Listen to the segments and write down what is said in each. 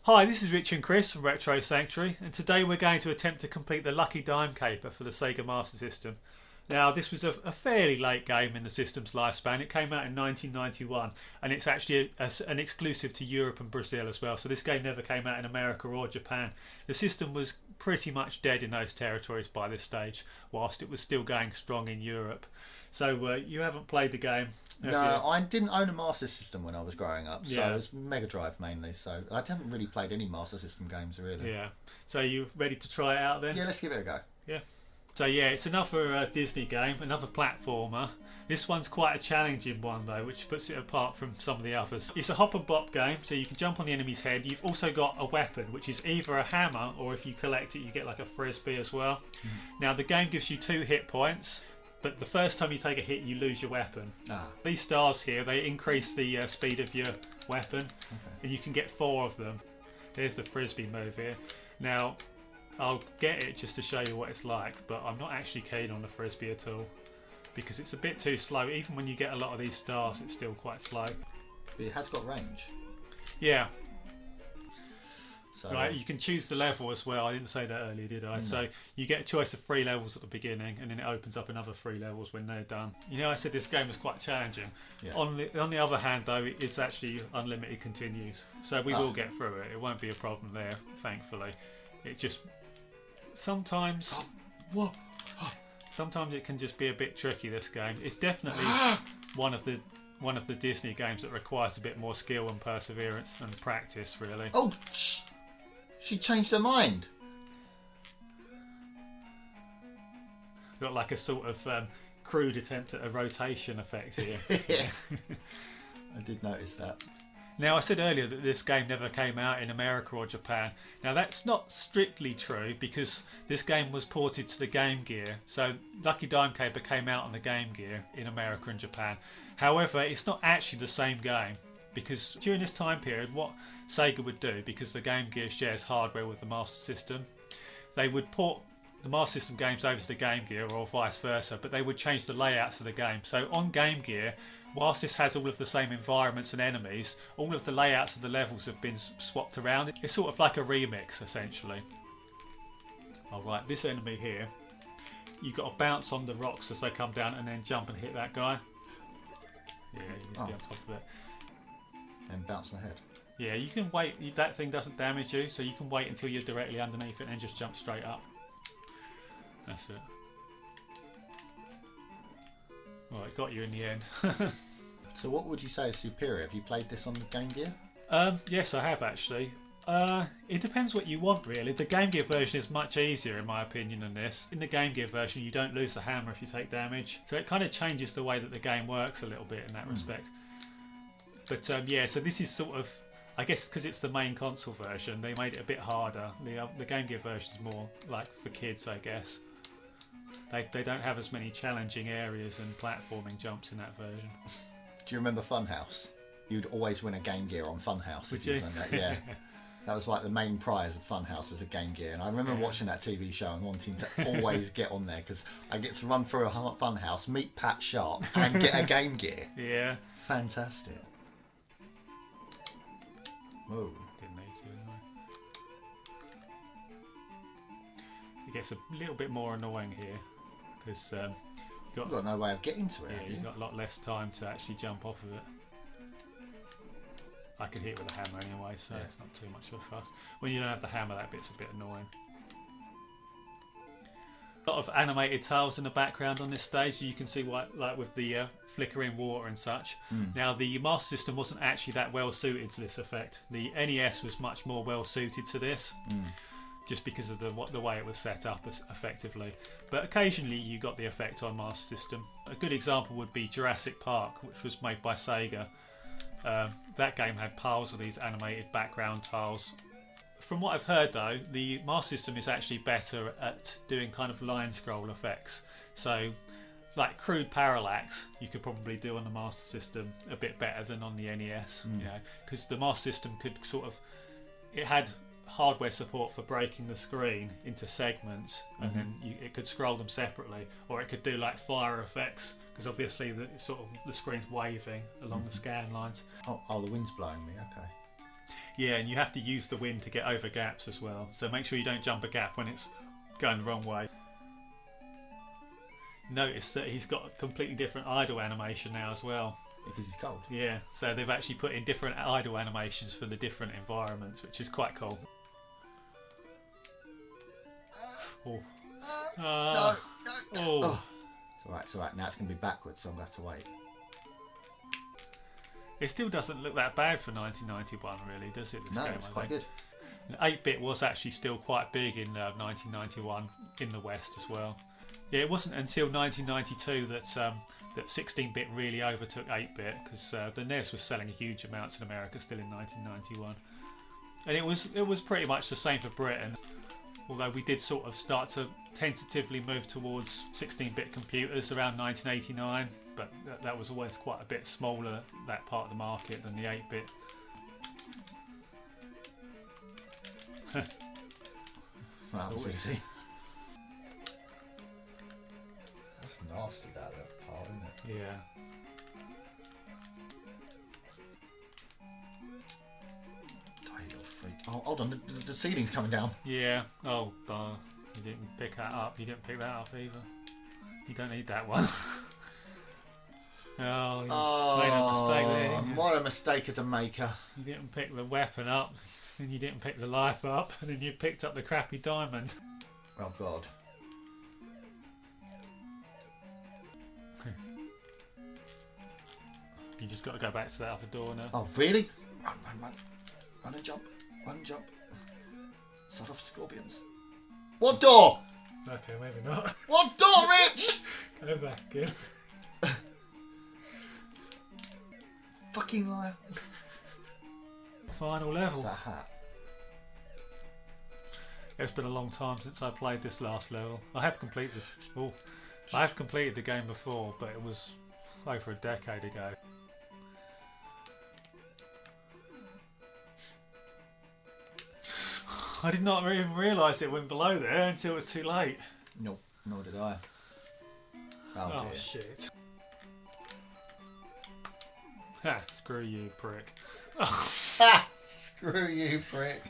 Hi, this is Rich and Chris from Retro Sanctuary, and today we're going to attempt to complete the Lucky Dime Caper for the Sega Master System. Now, this was a fairly late game in the system's lifespan. It came out in 1991, and it's actually an exclusive to Europe and Brazil as well, so this game never came out in America or Japan. The system was pretty much dead in those territories by this stage, whilst it was still going strong in Europe. So you haven't played the game? No, I didn't own a Master System when I was growing up, so it was Mega Drive mainly, so I haven't really played any Master System games really. Yeah. So you ready to try it out then? Yeah, let's give it a go. Yeah. So yeah, it's another Disney game, another platformer. This one's quite a challenging one though, which puts it apart from some of the others. It's a hop and bop game, so you can jump on the enemy's head. You've also got a weapon, which is either a hammer, or if you collect it you get like a frisbee as well. Now the game gives you 2 hit points, but the first time you take a hit you lose your weapon. These stars here, they increase the speed of your weapon, and you can get 4 of them. There's the frisbee move here. Now I'll get it just to show you what it's like, but I'm not actually keen on the frisbee at all because it's a bit too slow. Even when you get a lot of these stars, it's still quite slow. But it has got range. Yeah. So, right, you can choose the level as well. I didn't say that earlier, did I? No. So you get a choice of 3 levels at the beginning, and then it opens up another 3 levels when they're done. You know, I said this game was quite challenging. Yeah. On the other hand, though, it's actually unlimited continues, so we will get through it. It won't be a problem there, thankfully. It just sometimes it can just be a bit tricky, this game. It's definitely one of the Disney games that requires a bit more skill and perseverance and practice, really. Oh, she changed her mind. Got like a sort of crude attempt at a rotation effect here. Yeah. I did notice that. Now, I said earlier that this game never came out in America or Japan. Now, that's not strictly true because this game was ported to the Game Gear. So, Lucky Dime Caper came out on the Game Gear in America and Japan. However, it's not actually the same game because during this time period, what Sega would do, because the Game Gear shares hardware with the Master System, they would port the Master System games over to the Game Gear or vice versa, but they would change the layouts of the game. So on Game Gear, whilst this has all of the same environments and enemies, all of the layouts of the levels have been swapped around. It's sort of like a remix, essentially. Alright, this enemy here, you've got to bounce on the rocks as they come down and then jump and hit that guy. Yeah, you need to be on top of it. And bounce on the head. Yeah, you can wait, that thing doesn't damage you, so you can wait until you're directly underneath it and then just jump straight up. That's it. Well, it got you in the end. So what would you say is superior? Have you played this on the Game Gear? Yes, I have actually. It depends what you want, really. The Game Gear version is much easier in my opinion than this. In the Game Gear version you don't lose the hammer if you take damage, so it kind of changes the way that the game works a little bit in that respect. But yeah, so this is sort of, I guess because it's the main console version, they made it a bit harder. The Game Gear version is more like for kids, I guess. They don't have as many challenging areas and platforming jumps in that version. Do you remember Funhouse? You'd always win a Game Gear on Funhouse. Would you? That. Yeah. That was like the main prize of Funhouse was a Game Gear, and I remember watching that TV show and wanting to always get on there because I get to run through a Funhouse, meet Pat Sharp, and get a Game Gear. Yeah. Fantastic. Whoa. Didn't need to, anyway. It gets a little bit more annoying here because you've got no way of getting to it. Yeah, you've got a lot less time to actually jump off of it. I can hit it with a hammer anyway, so it's not too much of a fuss. When you don't have the hammer, that bit's a bit annoying. A lot of animated tiles in the background on this stage, so you can see what, like with the flickering water and such. Now the Master System wasn't actually that well suited to this effect. The NES was much more well suited to this, just because of the way it was set up effectively. But occasionally you got the effect on Master System. A good example would be Jurassic Park, which was made by Sega. That game had piles of these animated background tiles. From what I've heard though, the Master System is actually better at doing kind of line scroll effects. So like crude parallax you could probably do on the Master System a bit better than on the NES, you know, because the Master System could sort of, it had hardware support for breaking the screen into segments, and then it could scroll them separately, or it could do like fire effects because obviously the screen's waving along the scan lines. Oh, the wind's blowing me. Okay. Yeah, and you have to use the wind to get over gaps as well. So make sure you don't jump a gap when it's going the wrong way. Notice that he's got a completely different idle animation now as well. Because he's cold. Yeah, so they've actually put in different idle animations for the different environments, which is quite cool. Oh. No. Oh. It's alright. Now it's going to be backwards, so I'm going to have to wait. It still doesn't look that bad for 1991, really, does it? This No, game, it's quite good. 8-bit was actually still quite big in 1991 in the West as well. Yeah, it wasn't until 1992 that 16-bit really overtook 8-bit, because the NES was selling huge amounts in America still in 1991, and it was pretty much the same for Britain. Although we did sort of start to tentatively move towards 16-bit computers around 1989, but that was always quite a bit smaller, that part of the market, than the 8-bit. That was easy. That's nasty, that little part, isn't it? Yeah. Freak. Oh, hold on, the ceiling's coming down. Yeah. Oh, you didn't pick that up. You didn't pick that up either. You don't need that one. Oh, you made a mistake there. Didn't you? What a mistake of the maker. You didn't pick the weapon up, and you didn't pick the life up, and then you picked up the crappy diamond. Oh, God. You just got to go back to that other door now. Oh, really? Run. Run and jump. Run and jump. Sod off scorpions. What door? Okay, maybe not. What door, Rich? Go back in. Fucking liar. Final What's level. that hat? It's been a long time since I played this last level. I have completed the game before, but it was over a decade ago. I did not even realise it went below there until it was too late. Nope, nor did I. Oh dear. Shit. Ha, screw you, prick. Ha! Screw you, prick.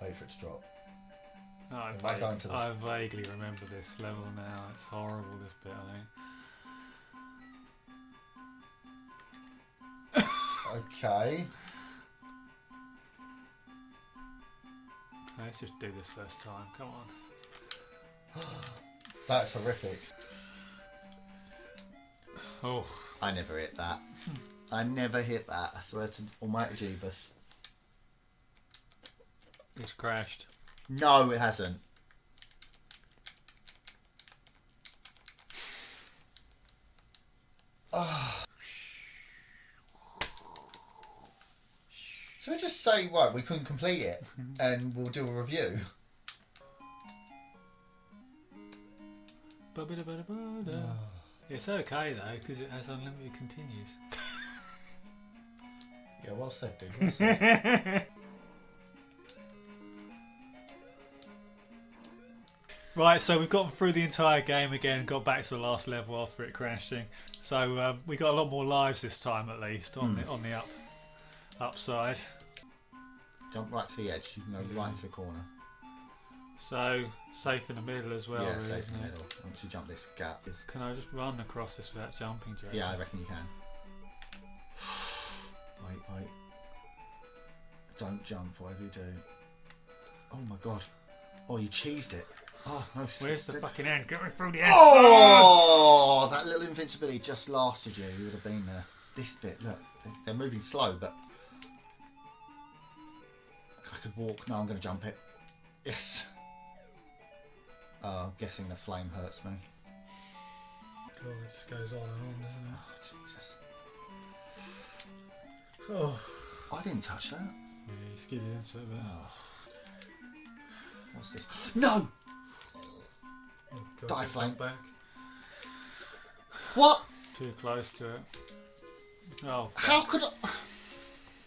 Wait for it to drop. I vaguely remember this level now. It's horrible, this bit, I think. Okay. Let's just do this first time. Come on. That's horrific. Oh. I never hit that. I never hit that. I swear to Almighty Jeebus. It's crashed. No, it hasn't. Oh. So we just say, right, we couldn't complete it, and we'll do a review. It's okay though, because it has unlimited continues. Yeah, well said, dude. Well said. Right, so we've gotten through the entire game again, got back to the last level after it crashing. So we got a lot more lives this time, at least on the upside. Jump right to the edge. You can go right into the corner. So safe in the middle as well, Yeah, really, safe isn't in the it? middle. Once you jump this gap. Can I just run across this without jumping, Joe? Yeah, I reckon you can. Wait. Don't jump, whatever you do. Oh my god. Oh, you cheesed it. Oh, no. Where's the fucking end? Get me through the end! Oh! That little invincibility just lasted you. You would have been there. This bit, look. They're moving slow, but... I could walk. No, I'm going to jump it. Yes. I'm guessing the flame hurts me. God, it just goes on and on, doesn't it? Oh, Jesus. Oh. I didn't touch that. Yeah, you skidded into it, but... Oh. What's this? No! Oh, God, Die it's flame. back. What? Too close to it. Oh, fuck. How could I...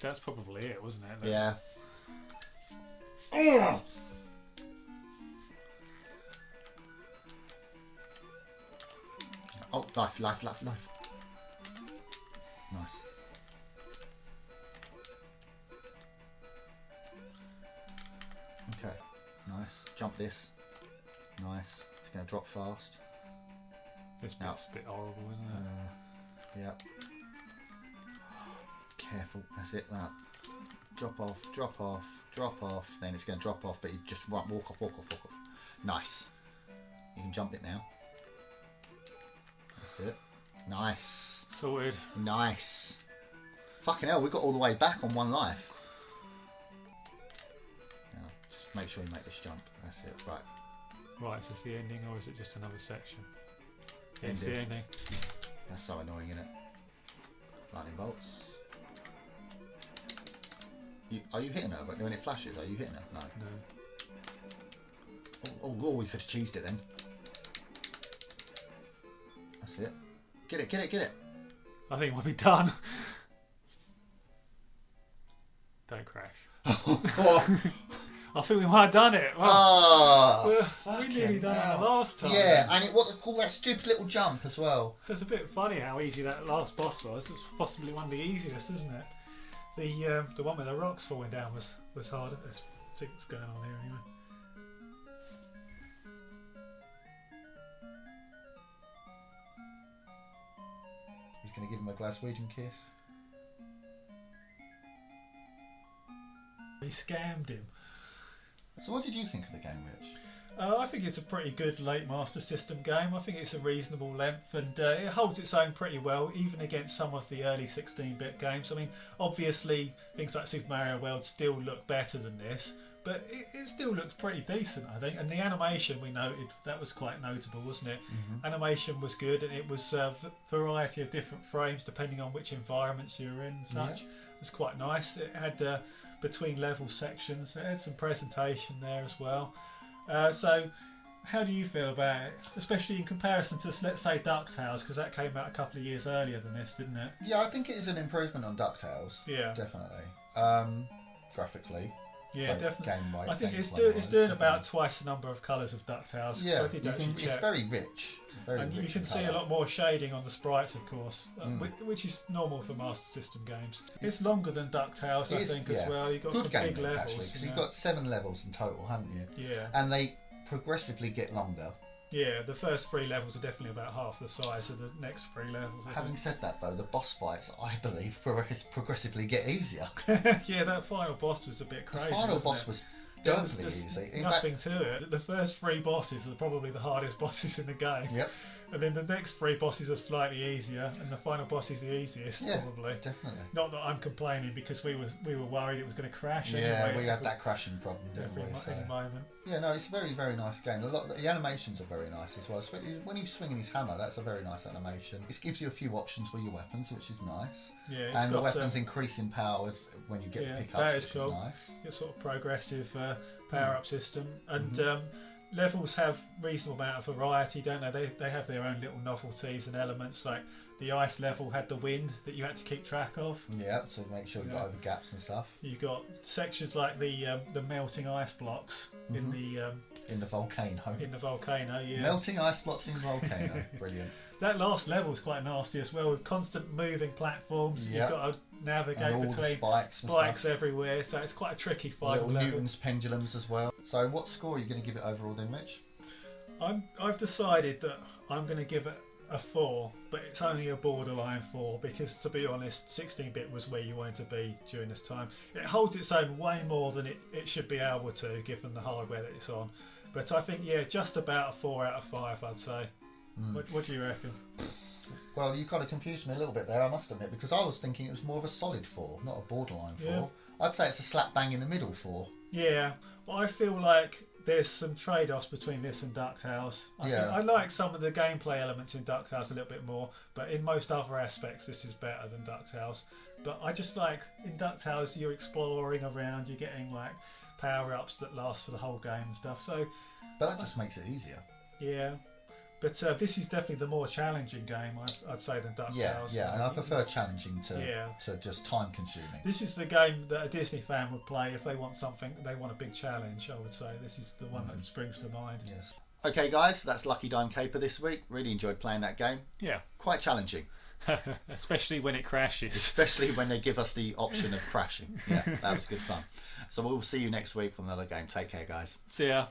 That's probably it, wasn't it? Yeah. Oh, life. Nice. Nice. Jump this. Nice. It's going to drop fast. This bit's a bit horrible, isn't it? Yep. Careful. That's it. That. Drop off, drop off, drop off. Then it's going to drop off, but you just walk off, walk off, walk off. Nice. You can jump it now. That's it. Nice. Sorted. Nice. Fucking hell, we got all the way back on 1 life. Now, just make sure you make this jump. That's it. Right. Right, is this the ending or is it just another section? Yeah, it's Ending. the ending. That's so annoying, isn't it? Lightning bolts. Are you hitting her? But when it flashes, are you hitting her? No. No. Oh, we could have cheesed it then. That's it. Get it, get it, get it. I think we'll be done. Don't crash. I think we might have done it. Well, we nearly done it the last time. Yeah, and it was called that stupid little jump as well. It's a bit funny how easy that last boss was. It's possibly one of the easiest, isn't it? The one with the rocks falling down was harder. Let's see what's going on here anyway. He's going to give him a Glaswegian kiss. He scammed him. So what did you think of the game, Rich? I think it's a pretty good late Master System game. I think it's a reasonable length and it holds its own pretty well, even against some of the early 16-bit games. I mean, obviously, things like Super Mario World still look better than this, but it still looks pretty decent, I think. And the animation, we noted, that was quite notable, wasn't it? Mm-hmm. Animation was good, and it was a variety of different frames depending on which environments you were in and such. Yeah. It was quite nice. It had between level sections. It had some presentation there as well. So, how do you feel about it? Especially in comparison to, let's say, DuckTales, because that came out a couple of years earlier than this, didn't it? Yeah, I think it is an improvement on DuckTales. Yeah. Definitely. Graphically. Yeah, definitely. Game-wise, I think it's doing about twice the number of colours of DuckTales. Yeah, I did actually check. It's very rich. And you can see a lot more shading on the sprites, of course, which is normal for Master System games. It's longer than DuckTales, I think, as well. You've got good some game big levels. Actually, because you've got 7 levels in total, haven't you? Yeah. And they progressively get longer. Yeah, the first 3 levels are definitely about half the size of the next 3 levels. Having said that, though, the boss fights, I believe, progressively get easier. Yeah, that final boss was a bit crazy. The final boss was dirtily easy. Nothing to it. The first 3 bosses are probably the hardest bosses in the game. Yep. And then the next 3 bosses are slightly easier, and the final boss is the easiest, probably. Definitely. Not that I'm complaining, because we were worried it was going to crash. Yeah, anyway. we had that crashing problem, didn't we? Any moment. Yeah, no, it's a very, very nice game. The animations are very nice as well. Especially when he's swinging his hammer, that's a very nice animation. It gives you a few options with your weapons, which is nice. Yeah, and the weapons increase in power when you get pickups, that is which cool. is nice. Your sort of progressive power-up system, and levels have reasonable amount of variety, don't they? They have their own little novelties and elements, like the ice level had the wind that you had to keep track of. Yeah, so make sure you got over gaps and stuff. You got sections like the melting ice blocks in the volcano. In the volcano, yeah. Melting ice blocks in volcano, brilliant. That last level is quite nasty as well, with constant moving platforms. You've got to navigate between spikes everywhere, so it's quite a tricky fight. Little Newton's pendulums as well. So what score are you going to give it overall then, Mitch? I've decided that I'm going to give it a 4, but it's only a borderline 4, because to be honest, 16-bit was where you wanted to be during this time. It holds its own way more than it should be able to, given the hardware that it's on. But I think, just about a 4 out of 5, I'd say. What do you reckon? Well, you kind of confused me a little bit there, I must admit, because I was thinking it was more of a solid 4, not a borderline 4. Yeah. I'd say it's a slap bang in the middle 4. Yeah, well, I feel like there's some trade-offs between this and DuckTales. I like some of the gameplay elements in DuckTales a little bit more, but in most other aspects this is better than DuckTales. But I just like, in DuckTales you're exploring around, you're getting like power-ups that last for the whole game and stuff. So, but that just makes it easier. Yeah. But this is definitely the more challenging game, I'd say, than DuckTales. Yeah, and I prefer challenging to just time-consuming. This is the game that a Disney fan would play if they want something, they want a big challenge, I would say. This is the one that springs to mind. Yes. Okay, guys, that's Lucky Dime Caper this week. Really enjoyed playing that game. Yeah. Quite challenging. Especially when it crashes. Especially when they give us the option of crashing. Yeah, that was good fun. So we'll see you next week with another game. Take care, guys. See ya.